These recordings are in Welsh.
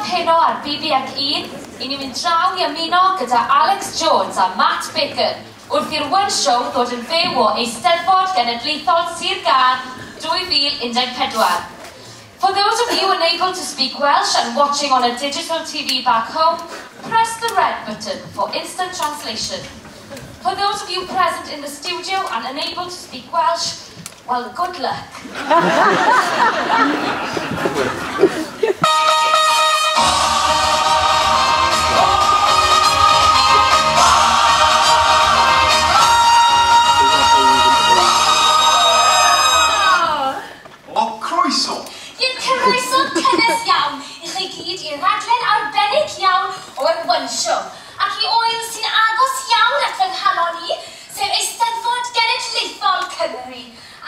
heno ar BB1 i ni'n mynd draw i ymuno gyda Alex Jones a Matt Baker wrth i'r One Show ddod yn fyw o Eisteddfod Genedlaethol Sir Gâr 2014. For those of you unable to speak Welsh and watching on a digital TV back home, press the red button for instant translation. For those of you present in the studio and unable to speak Welsh, well, good luck. Croeso cynnes iawn i chi gyd i'r rhaglen arbennig iawn o'r One Show ac i oel sy'n agos iawn at fy nghalon i, sef Eisteddfod Genedlaethol Cymru.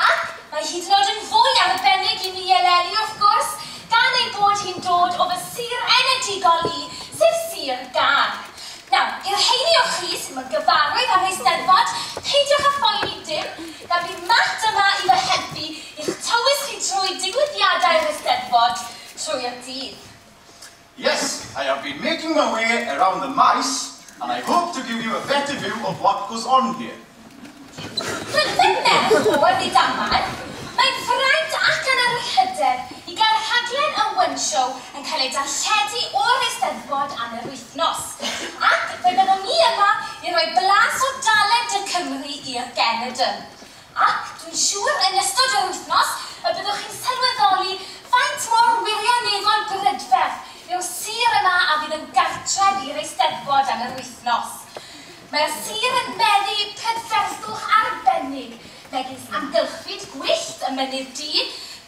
Ac mae hyd yn oed yn fwy arbennig i mi eleni wrth gwrs, gan ei bod hi'n dod o fy sir enedigol i, sef Sir Gâr. Nawr, i'r heini o chi sy'n mynd gyfarwydd ar Eisteddfod, peidiwch â phoeni dim, na bydd Matt yma i fy helpu i'ch tywys chi trwy digwyddiadau'r Eisteddfod trwy'r dydd. Yes, I have been making my way around the mice, and I hope to give you a better view of what goes on here. Fy merch o'r ddidaman, mae'n fraint ac yn yr hyder i gael rhaglen y One Show yn cael ei darlledu o'r Eisteddfod am yr wythnos. Ac fe byddwn ni yma i roi blas o dalent y Cymru i'r genedl. Ac dwi'n siŵr yn ystod yr wythnos y byddwch chi'n sylweddoli faint mor wirioneddol brydferth yw'r sir yma a fydd yn gartref i'r Eisteddfod am yr wythnos. Mae'r sir yn meddu prydferthwch arbennig, megis amgylchfyd gwyllt y mynydd du,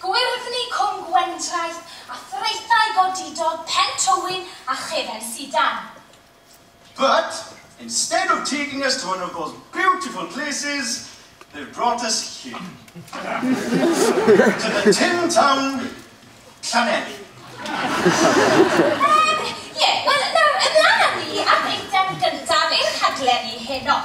gwyrddni Cwm Gwendraeth a thraethau godidol Pentywyn a Chefn Sidan. But instead of taking us to one of those beautiful places, they've brought us here. To the tin town Llanelli. Wel, nawr, ymlaen ni am eitem gyntaf i'r rhaglenni heno.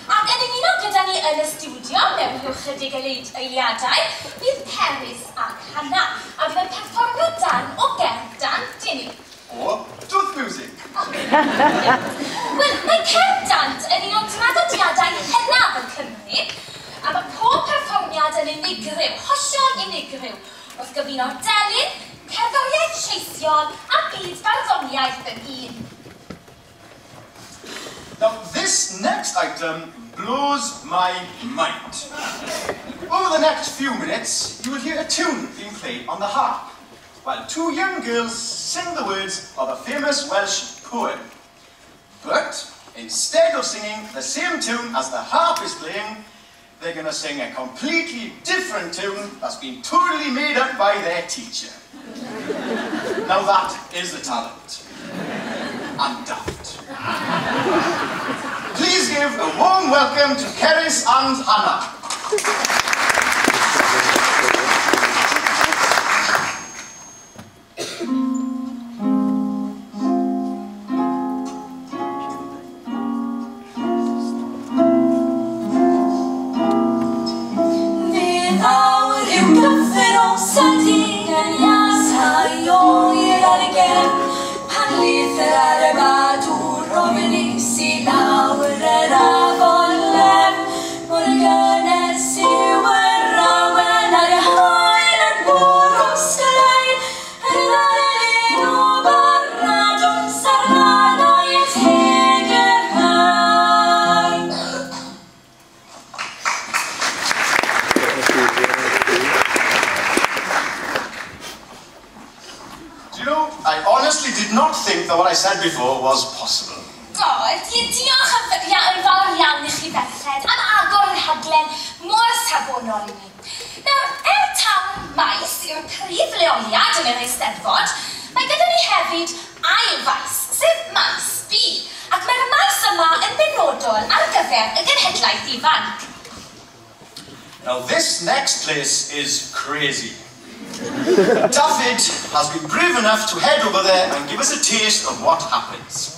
Ac yn ymuno gyda ni yn y studio, mewn rhyw chydig eiliadau, bydd Cerys ac Hannah, a fydd yn perfformio dan o gerdd Dan Dini. O tooth music. Wel, mae cerdd Dant yn un o draddodiadau hynaf yn Cymru, a mae pob perfformiad yn unigryw, hollol unigryw, wrth gyfuno delyn, cerddoriaeth lleithiol a byd barddoniaeth yn un. Now, this next item blows my mind. Over the next few minutes, you will hear a tune being played on the harp, while two young girls sing the words of a famous Welsh poem. But instead of singing the same tune as the harp is playing, they're going to sing a completely different tune that's been totally made up by their teacher. Now that is the talent. And daft. Please give a warm welcome to Cerys and Hannah. What I said before was possible. Diolch yn fawr iawn i chi ferched am agor y rhaglen mor safonol i mi. Nawr, tawn maes yw'r prif leoliad yn yr Eisteddfod, mae gyda ni hefyd ail faes, sef maes B, ac mae'r maes yma yn benodol ar gyfer y genhedlaeth ifanc. Now this next place is crazy. David has been brave enough to head over there and give us a taste of what happens.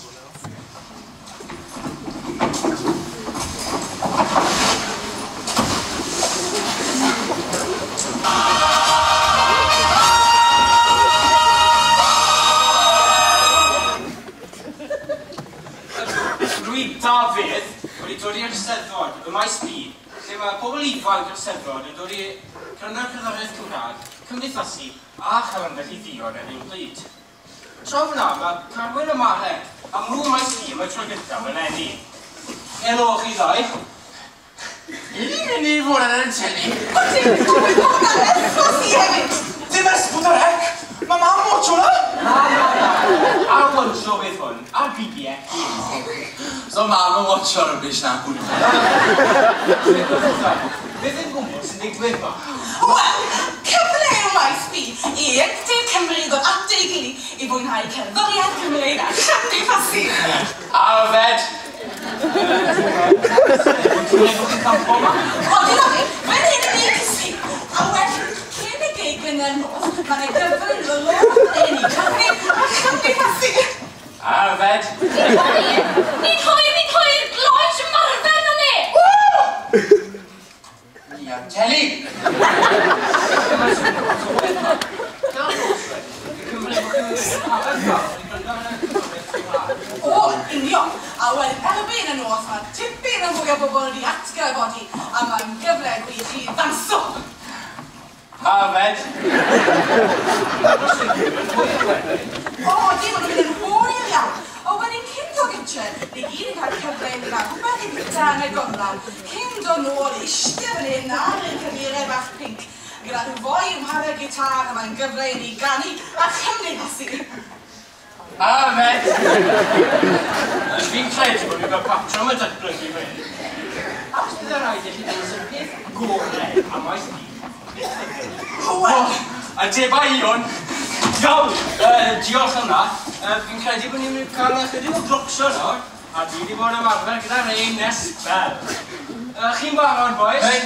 Dafydd wedi dod i'r Eisteddfod y maes B, lle mae pobl ifanc yr Eisteddfod yn dod i gryno'r cerddoriaeth Cymraeg, cymdeithasu a chael ambell i ddiod ar ein bryd. Tro fyna, mae Carwyn y Marek a mw maes B am y tro gyntaf yn enni. Helo chi ddau. Ni'n mynd i fod yn y teli. O ti'n gwybod bod yna ethos i hefyd? Dim esbwyd o'r hec! Mae mam watch hwnna! Ar wonsio beth hwn, ar BBF. So mam yn watcho'r ymwys na hwnnw. Beth yn gwmwys yn digwydd ma? Wel, cyfle yw maes B i Ecdir Cymru ddod at ei gilydd i fwynhau cerddoriaeth Cymreig a chymdeithasu. Alfed! Dwi'n ei fod yn campo ma? O, dwi'n hoffi, mae'n hyn yn ei cysi. A wedyn, cyn y geig yn y nos, mae'n ei gyfrwyn y lôn yn ei cyfri a chymdeithasu. Alfed! Ni'n hwyr, gloed marfer na ni! Ni am teli! O, union. A wedyn, erbyn y nos, mae tipyn yn fwy o bobl wedi atgyfodi a mae'n gyfle i chi ddanso. Alfed! O, dim ond yn mynd yn hwyr iawn. O, wedyn cyn do gytre, ni gyd yn cael cyfle i gael rhywbeth i bita yn y goflan. Cyn do nôl eistedd fan hyn ar ein cyfeiriau bach pink. Gyda rhyw foi ymharau gitar a mae'n gyfle i ni ganu a chymdeithasu. Alfed! Fi'n credu bod ni'n cael patro am y datblygu fe. Os bydd yn rhaid i chi ddangos y peth gorau am maes B. Wel, A deba i hwn. Iawn, diolch am na. Fi'n credu bod ni'n mynd cael ychydig o glocsio nawr. A dwi wedi bod yn ymarfer gyda rhain nes fel. Chi'n barod, boys? Hei!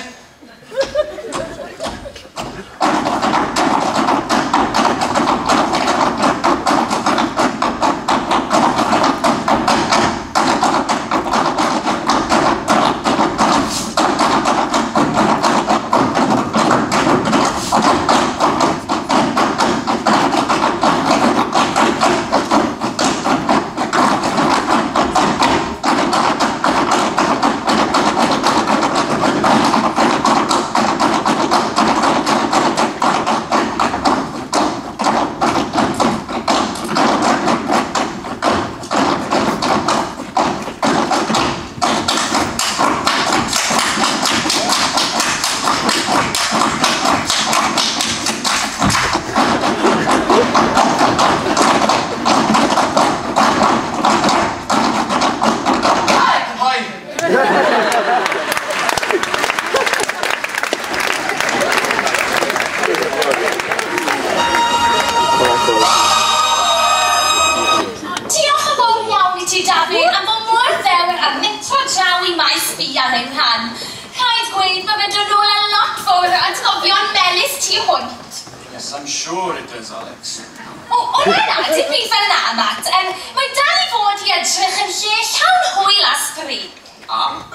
I'm sure it does, Alex. O, na, dim byd fel yna, Matt. Mae dal i fod i edrych yn lle llawn hwyl a sbri.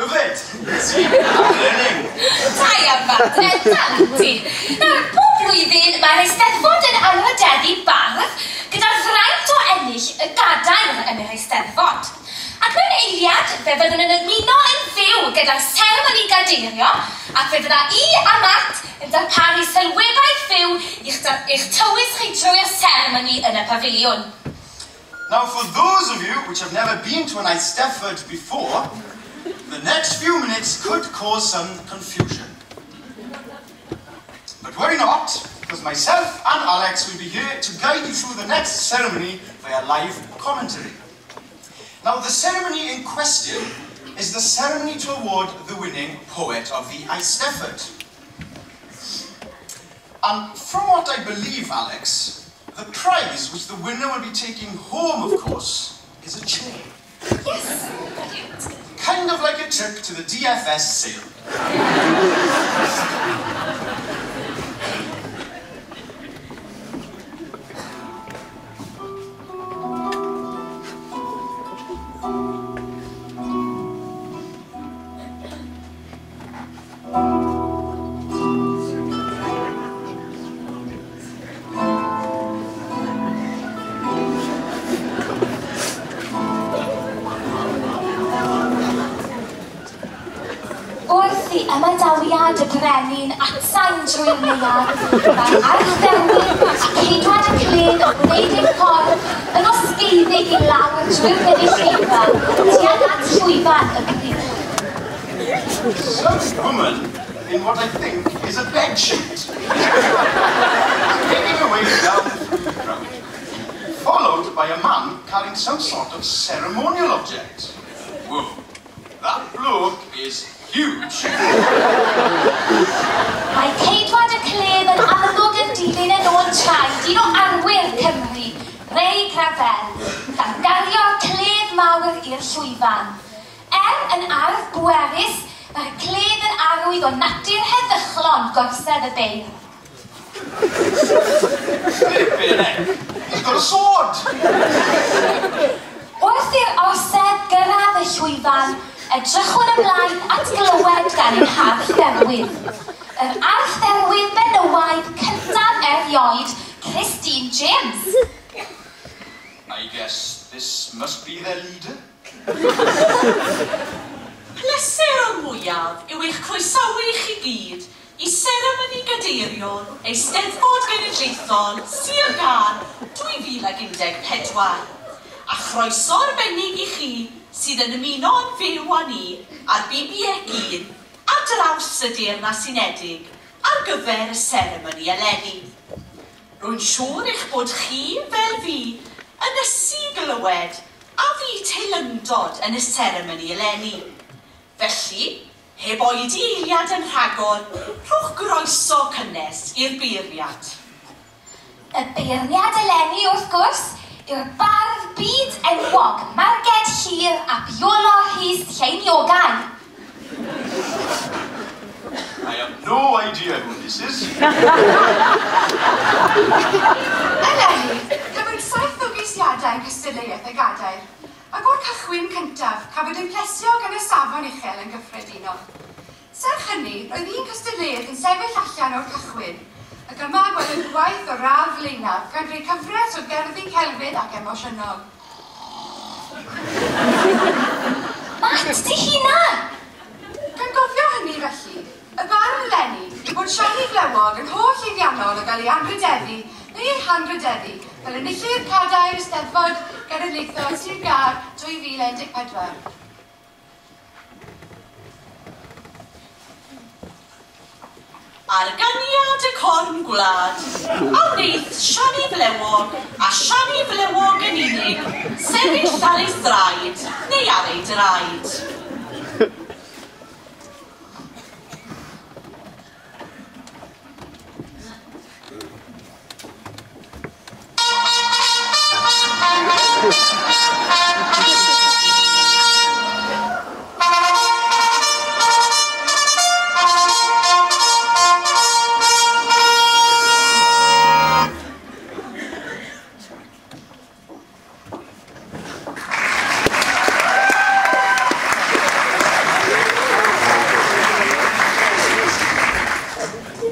Yfed! Sy'n learning. Da iawn, Matt. Dal ti. Nawr, bob blwyddyn mae'r Eisteddfod yn anrhydeddu bardd gyda'r fraint o ennill y gadair yn yr Eisteddfod. Ac mewn eiliad, fe fyddwn yn ymuno yn fyw gyda'r seremoni gadeirio, ac fe fydda i a Matt yn darparu sylwebaeth fyw i'ch tywys chi drwy'r seremoni yn y pafiliwn. Now, for those of you which have never been to an Eisteddfod before, the next few minutes could cause some confusion. But worry not, because myself and Alex will be here to guide you through the next ceremony via live commentary. Now, the ceremony in question is the ceremony to award the winning poet of the Eisteddfod. And from what I believe, Alex, the prize which the winner will be taking home, of course, is a chair. Yes, brilliant. Kind of like a trip to the DFS sale. ymadawiad y brenin atsain drwy'r neuad, mae archderwydd a ceidwad y cled o gwneud ein ffordd yn osgeiddig i lawr drwy'r gynulleidfa tuag at llwyfan y brif. Some woman in what I think is a bedsheet, making her way down the crowd, followed by a man carrying some sort of ceremonial object. Whoa, that bloke is huge. Mae ceidwad y cledd yn amlwg yn dilyn yn ôl traed un o arwyr Cymru, Rei Grafel, gan gario'r cledd mawr i'r llwyfan. Yn arf bwerus, mae'r cledd yn arwydd o natur heddychlon gorsedd y beir. He's got a sword! Wrth i'r orsedd gyrraedd y llwyfan, edrychwn ymlaen at glywed gan ein archdderwydd. Yr archdderwydd benywaidd cyntaf erioed, Christine James. I guess this must be their leader. Pleser o mwyaf yw eich croesawu chi gyd I seremoni gadeiriol Eisteddfod Genedlaethol Sir Gâr 2014 a chroeso arbennig I chi sydd yn ymuno'n fyw â ni ar BBE1 ar draws y Deyrnas Unedig ar gyfer y seremoni eleni. Rwy'n siŵr eich bod chi fel fi yn ysu glywed a fi teilyngdod yn y seremoni eleni. Felly, heb oedi eiliad yn rhagor, rhowch groeso cynnes i'r beirniad. Y beirniad eleni wrth gwrs yw'r bardd byd enwog Marged Hir a Biolo Rhys Lleiniogau. I have no idea who this is. Eleni, cafwyd 7 o geisiadau nghystadleuaeth y gadair, ac o'r cychwyn cyntaf cafwyd ein plesio gan y safon uchel yn gyffredinol. Serch hynny, roedd un cystadleuaeth yn sefyll allan o'r cychwyn, ac yma gweld yn gwaith o raf flaenaf gan greu cyfres o gerddi celfyd ac emosiynol. Mat, di hynna! Gan gofio hynny felly, y barn eleni yw bod siani flewog yn holl eiddiannol o gael ei anrhydeddu neu ei hanrhydeddu fel enillydd cadair Eisteddfod Genedlaethol Sir Gâr 2014. Ar ganiad y corn gwlad, a wneith siani flewog a siani flewog yn unig sefyll ar ei thraed neu ar ei draed.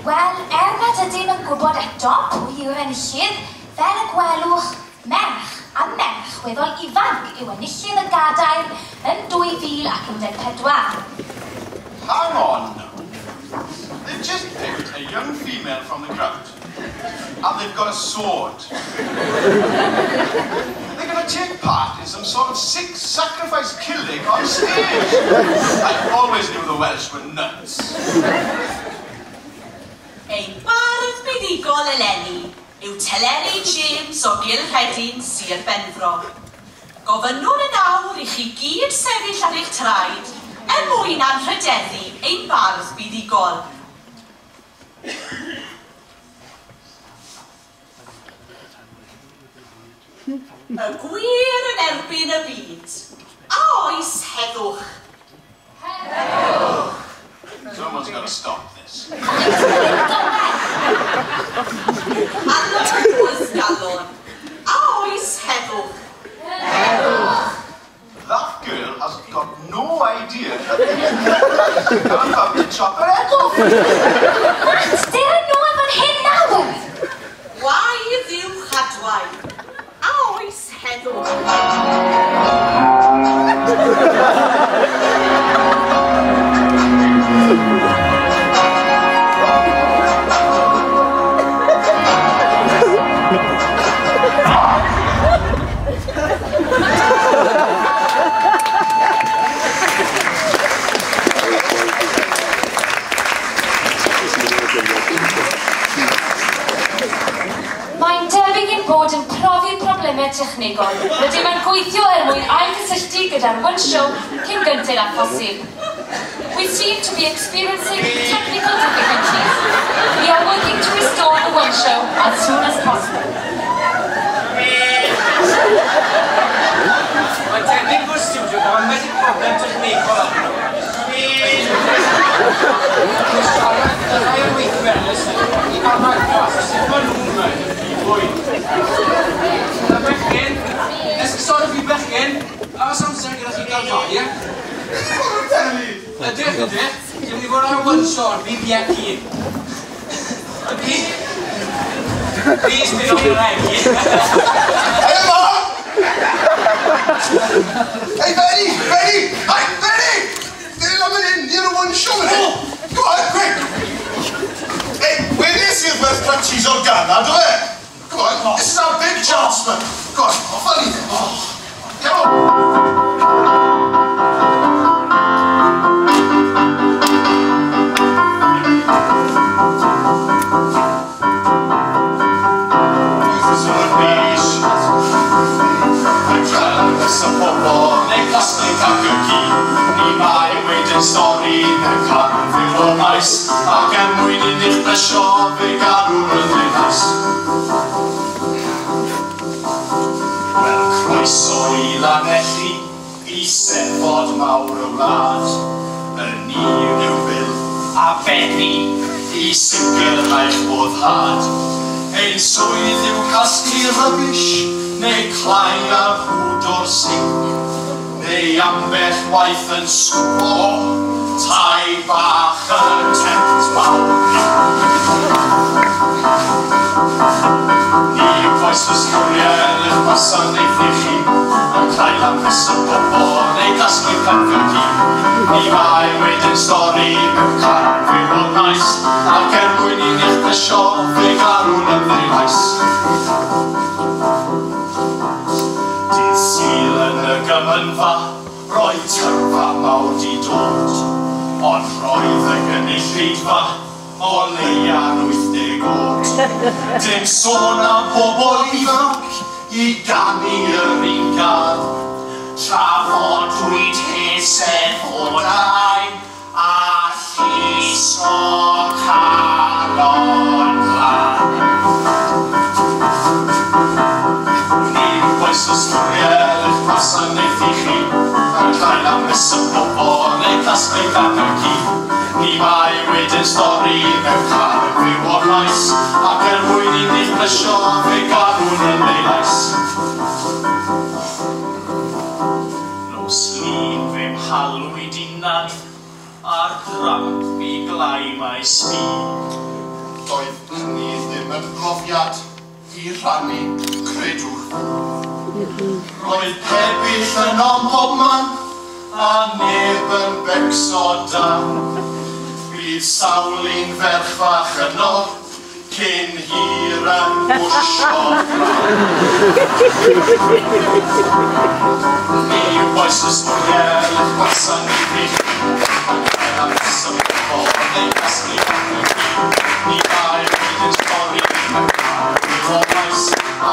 Wel, nad ydym yn gwybod eto pwy yw'r enillydd, fel y gwelwch, merch a merch weddol ifanc yw enillydd y gadair yn 2014. Hang on now. They've just picked a young female from the crowd. And they've got a sword. They're going to take part in some sort of sick sacrifice killing on stage. I always knew the Welsh were nuts. Ein bardd buddigol eleni yw Teleri James o Gylchredin Sir Benfro. Gofynnwn yn awr I chi gyd sefyll ar eich traed mwyn anrhydeddu ein bardd buddigol. Y gwir yn erbyn y byd. A oes heddwch. Heddwch! Someone's got to stop this. Alon oes galon. A oes heddwch. Heddwch! That girl has got no idea that I'm about to chop her head off. Mat, dyn nhw efo'n hyn nawr! Waedd yw chadwaith. A oes heddwch. technegol, rydym yn gweithio mwyn ail-gysylltu gyda'r wenshow cyn gyntaf â phosib. We seem to be experiencing technical difficulties. We are working to restore the wenshow as soon as possible. Mae technical studio gyda'n medru problem technegol arno. Mae'n siarad y rhai o'r weithfenus i gael magwas o sut mae nhw'n mynd i bwyd. Y bechgyn, esgysor y fi bechgyn, a oes amser gyda chi gael doi, ie? Ydych. Dwi'n mynd i fod ar y one-shot, fi biecu. Please, byd o'n regu. Hey, Mom! Hey, Benny! Benny! Hey, Benny! Get it on in, you're the one showing it. Come on, quick! Hey, where is your first crunchies on Ghana, do it? Come on, this is our big chance, man. Go on, funny. Come on. Sa pobol neu casglu cagygi Ni mae wedyn stori mewn carwyn o maes Ac mwyn i ni'r blesio fe garwr yn ddinas Wel croeso i lanelli Eisteddfod mawr y wlad Yn ni yw bil a benni I sicrhau'ch boddhad Ein swydd yw casglu rubbish Neu clai a hwd o'r sink Neu ambell waith yn sgwo Tai bach yn y tent mawr Ni yw oes ysgwriel eich gwasanaeth i chi Yn cael am fys y bobl neu gasglu camfygi Ni mae wedyn stori mewn carwyn o maes Ac mwyn i ni'ch blesio fe garwyn yn ddilais Syl yn y gymynfa, roedd tyrfa mawr di dod Ond roedd y gynulleidfa o leia'n 80 oed Dim sôn am bobl ifanc I ganu yr un gael Trafodwyd Eisteddfodau A lliso calon lan Oes ysgwriel eich gwasanaeth I chi Yn cael am fys y bobl neu casglu cagygi Ni mae wedyn stori mewn carwyn o'r maes Ac mwyn i ni'ch blesio fe garwyn yn ddilais Nos lun fe'n halwyd unan A'r dramp I glai mae sbi Doedd hynny ddim yn brofiad I rhannu credwr Roedd pebyll yn o'm pobman a neb yn becso da Bydd sawlin ferch fach yno cyn hir yn bwysio Ni oes ysgwriel eich gwasanaeth I chi Yn cael am fys y bobl neu casglu cagygi Ni mae wedyn stori mewn carwyn o maes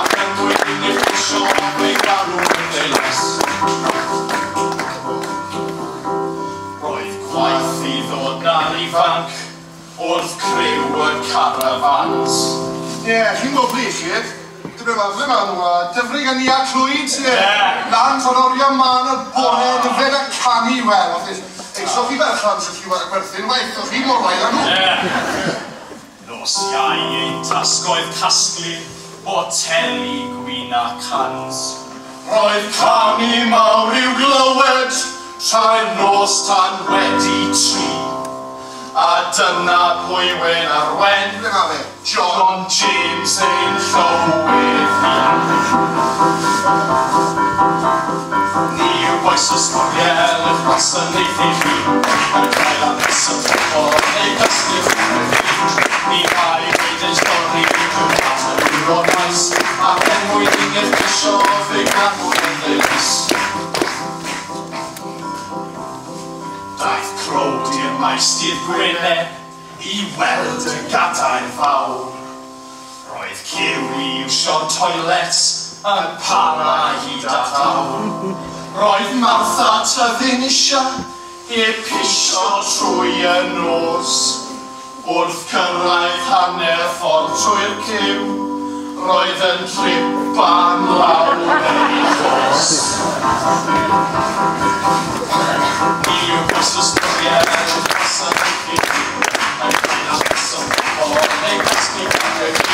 Ac mwyn I ni'ch blesio fe garwyn yn ddilais Roedd gwaith I ddod na'r Ifanc Wrth Crewyd carafans Ie, chi'n gwybod blich chi? Dwi'n meddwl, ble maen nhw? Dyfrig yn ni a Clwyd, ie? Lan ffordd orio man y bore yn fed a canu, wel Eich so chi berchan sy'n chi wedi gwerthu'n waith, o'ch chi mor waith â nhw? Nos iau ein tasgoedd casglu Boteli gwyn a cans Roedd canu mawr i'w glywed Tra'r nos tan wedi tri A dyna pwy wen ar wen John James ein llywydd Ni yw oes ysgwriel eich gwasanaeth I chi Yn cael am fys y bobl neu gasglu cagygi Ni mae wedyn stori mewn carwyn o'r maes Ac mwyn I ni'ch blesio fe garwyn yn ddilais Daeth Crowyd i'r maes dydd Gwynedd I weld y gadair fawr Roedd cyw I iwsio'r toilets yn para hyd at awr. Roedd Martha tyfu'n isio heb pisio trwy y nos. Wrth cyrraedd hanner ffordd trwy'r cyw, roedd yn triban lawr ei chos. Ni yw gysystoriad yn gysyn i chi, yn cael a gysyn pobl neu gysgu gyda'r chi.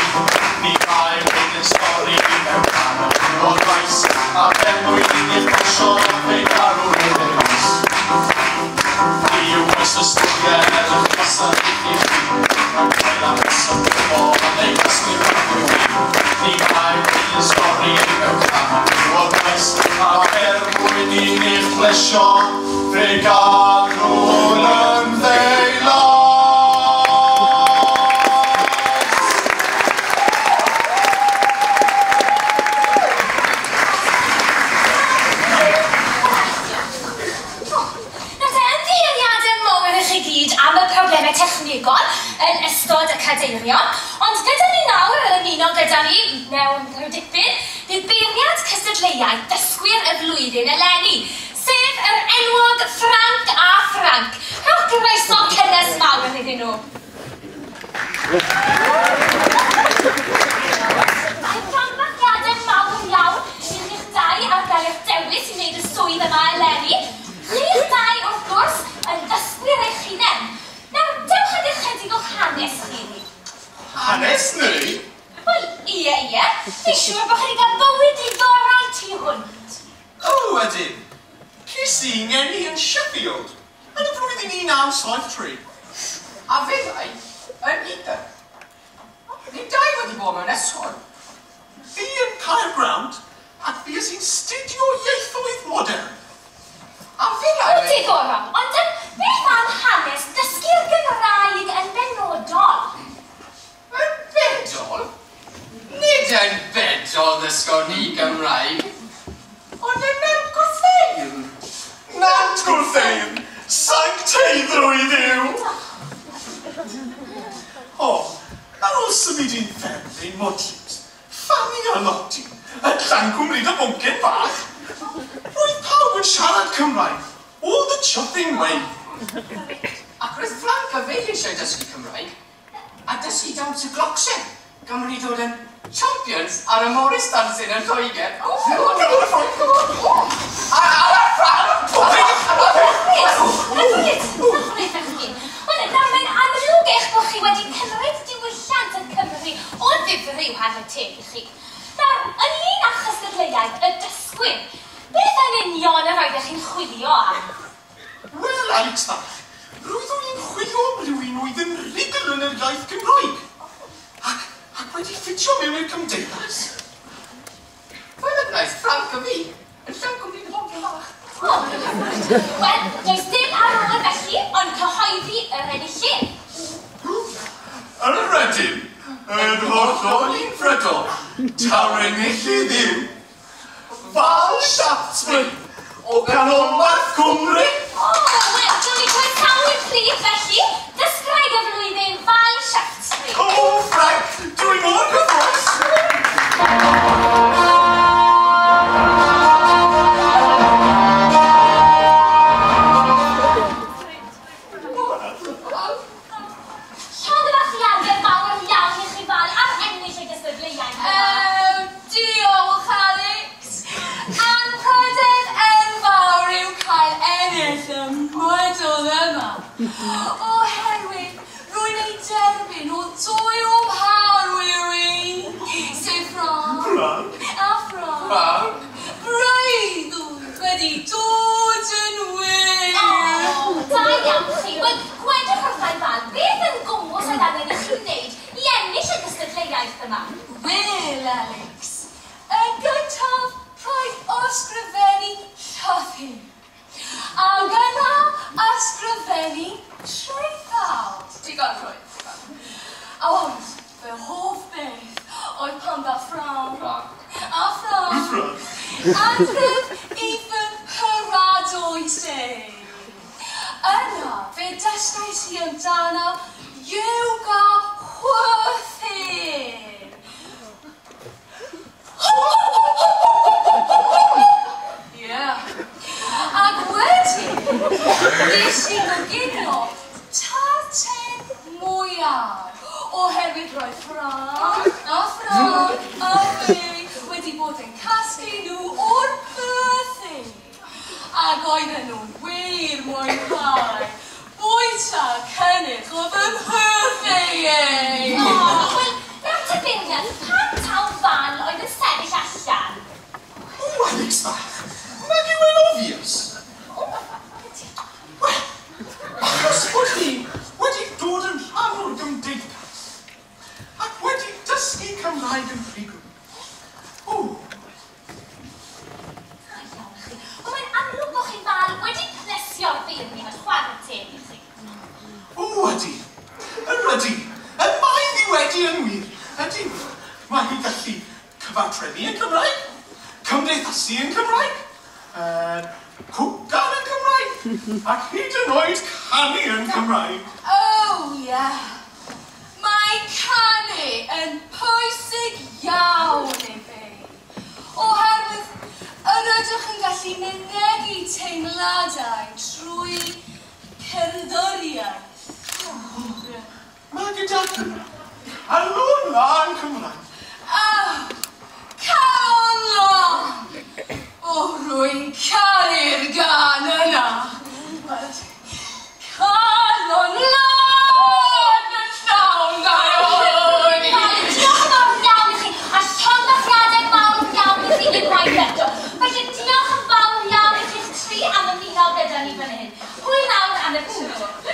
Ni bai wneud yn stori mewn canol o'r faes, a benwydd i'r pasio fe'i garw'r edrych. Ni yw gysystoriad yn gysyn i chi, yn cael a gysyn pobl neu gysgu gyda'r chi. Ni bai wneud yn stori mewn canol o'r faes, a benwydd i'r plesio fe'i garw'r yn ddeilad. Technegol yn ystod y cadeirion, ond gyda ni nawr yn ymuno gyda ni mewn rhyw dipyn, bydd beirniad cystadleuaeth dysgwyr y flwyddyn eleni, sef yr enwog Ffranc a Ffranc. Rhowch gyfreisio cynnes mawr iddyn nhw. Yn rhanbarthiadau mawr iawn i'n chi'ch dau ar gael eich dewis i wneud y swydd yma eleni. Chi'ch dau wrth gwrs yn dysgwyr eich hunain. Nawr, dewch ydych chydig o hanes chi. Hanes ni? Wel, ie. Fi'n siŵr bod chi wedi cael bywyd diddorol tu hwnt. O, ydyn. Ces i ngeni yn Sheffield yn y flwyddyn 1973. A fyddai yn Eden. Ni dau wedi bod mewn ysgol. Fi yn Caergrawnt ac fi sy'n studio ieithoedd modern. A fyddai... O, diddorol, ond beth am hanes dysgu'r Gymraeg yn benodol? Yn bedol? Nid yn bedol ddysgo ni Gymraeg. Ond yn gwrtheim. Nant gwrtheim, sancteiddrwydd yw. O, ar ôl symud i'n fferm ein modlyd, ffami a Loti, yn Llancwmryd y bwncyn bach, roedd pawb yn siarad Cymraeg all the chopping way. Ac roedd Ffranc a fe eisiau dysgu Cymraeg a dysgu dawns y glocsen gan bod ni dod yn champions ar y Morris dancing yn Lloegr. Ar y ffrant! Wel, nawr mae'n amlwgech bod chi wedi cymryd diwylliant yn Cymru o ddifri i'w hanner teg i chi. Nawr, yn un â chystadleuaeth y dysgwyr, beth yn union yr oeddech chi'n chwilio am? Wel, Alex fach, roeddwn i'n chwilio am rhywun oedd yn rigl yn yr iaith Gymraeg. Ac wedi ffitio mewn i'r cymdeithas. Wel, y gwnaeth Ffranc a fi yn Llancwmryd y bwncyn bach. Wel, does dim ar ôl felly, ond cyhoeddi yr enillydd. Yr ydyn, yn hollol unfrydol, ta'r enillydd yw Fal Siatswyr o ganolbarth Cymru. O, wel, dwi'n ni gweithio'n prif felly, dysgraig y flwyddyn Fal Siatswyr. O, Ffranc, dwi mor gyffros. Diolch, Alex. Anrhydedd enfawr yw cael ennill y medal yma. Oherwydd, rwy'n ei derbyn o dwy o mharwyr i, sef Ffranc a Ffranc. Breuddwyd wedi dod yn wir. O, da iawn chi. Wel, gwedwch wrthai Fal, beth yn gwmws oedd angen i chi wneud i ennill y gystadleuaeth yma? Wel, Alex, yn gyntaf, rhaid ysgrifennu llythyr. Ac yna ysgrifennu traethawd. Digon rwy'n. A ond, fy hoff beth oedd pan dda Ffranc a Ffranc adref Ifan Hyradoesau. Yna, fe dysgais i amdano yoga chwythyr. bach. Nag yw e'n obvious. Wel, achos bod chi wedi dod yn rhan o'r gymdeithas ac wedi dysgu Cymraeg yn rhugl. O, Ond mae'n amlwg bod chi'n fal wedi plesio'r beirni yn chwarae teg i chi. o, ydy. Ydy. Y mae ni wedi yn wir. Ydy. Mae hi gallu cyfartrefi yn Cymraeg, cymdeithasu yn Cymraeg, cwcan yn Cymraeg, ac hyd yn oed canu yn Cymraeg. Oh, yeah. Mae canu yn pwysig iawn i fi. Oherwydd yr ydych yn gallu mynegu teimladau trwy cerddoriaeth. Mae gyda alwn la yn Cymraeg. Calon! O, rwy'n caru'r gan yna. Calon lan yn llawn gaion! Diolch yn fawr iawn i chi, a llongyfriadau mawr iawn i chi unwaith eto. Felly diolch yn fawr iawn i chi'ch tri am ymuno gyda ni fan hyn. Hwyl nawr am y tŵr.